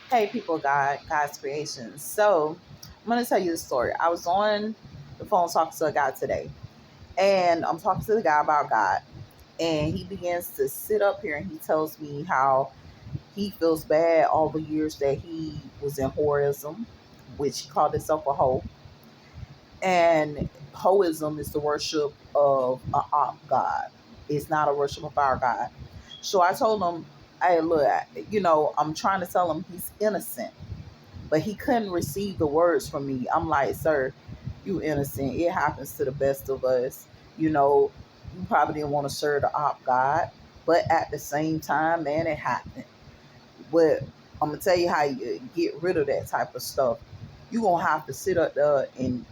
Hey, people, God's creation. So, I'm going to tell you the story. I was on the phone talking to a guy today, and I'm talking to the guy about God. And he begins to sit up here and he tells me how he feels bad all the years that he was in horism, which he called himself a hoe. And hoism is the worship of a god. It's not a worship of our God. So I told him, hey, look, I'm trying to tell him he's innocent, but he couldn't receive the words from me. I'm like, sir, you innocent. It happens to the best of us. You know, you probably didn't want to serve the op God, but at the same time, man, it happened. But I'm gonna tell you how you get rid of that type of stuff. You're gonna have to sit up there and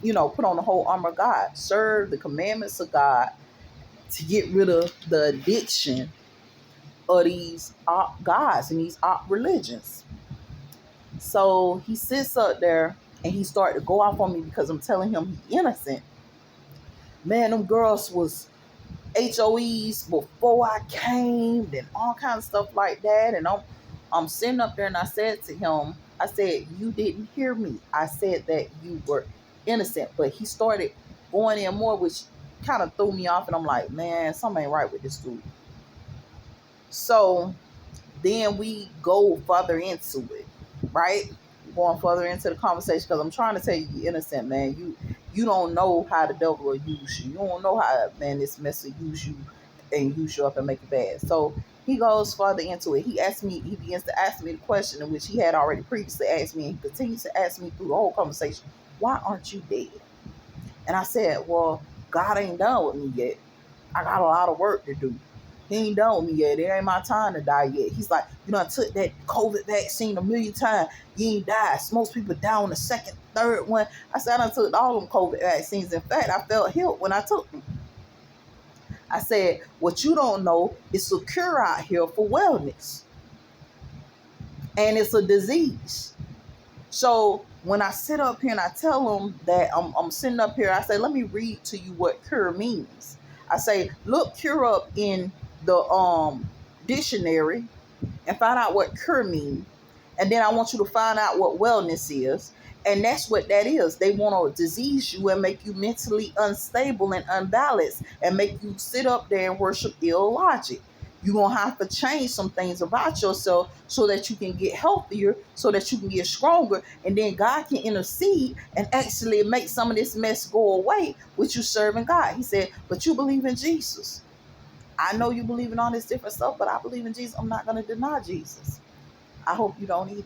put on the whole armor of God, serve the commandments of God to get rid of the addiction of these op gods and these op religions. So he sits up there and he started to go off on me because I'm telling him he's innocent. Man, them girls was HOEs before I came and all kinds of stuff like that. And I'm sitting up there and I said to him, I said, you didn't hear me. I said that you were innocent. But he started going in more, which kind of threw me off. And I'm like, man, something ain't right with this dude. So then we go further into it, right? Going further into the conversation because I'm trying to tell you, you're innocent, man. You don't know how the devil will use you. You don't know how, man, this mess will use you and use you up and make it bad. So he goes further into it. He begins to ask me the question in which he had already previously asked me, and he continues to ask me through the whole conversation, why aren't you dead? And I said, well, God ain't done with me yet. I got a lot of work to do. He ain't done with me yet. It ain't my time to die yet. He's like, you know, I took that COVID vaccine a million times. You ain't died. Most people die on the second, third one. I said, I took all them COVID vaccines. In fact, I felt healed when I took them. I said, what you don't know is a cure out here for wellness. And it's a disease. So when I sit up here and I tell them that I'm sitting up here, I say, let me read to you what cure means. I say, look cure up in the dictionary and find out what cure means. And then I want you to find out what wellness is. And that's what that is. They want to disease you and make you mentally unstable and unbalanced and make you sit up there and worship illogic. You're going to have to change some things about yourself so that you can get healthier, so that you can get stronger, and then God can intercede and actually make some of this mess go away with you serving God. He said, but you believe in Jesus. I know you believe in all this different stuff, but I believe in Jesus. I'm not going to deny Jesus. I hope you don't either.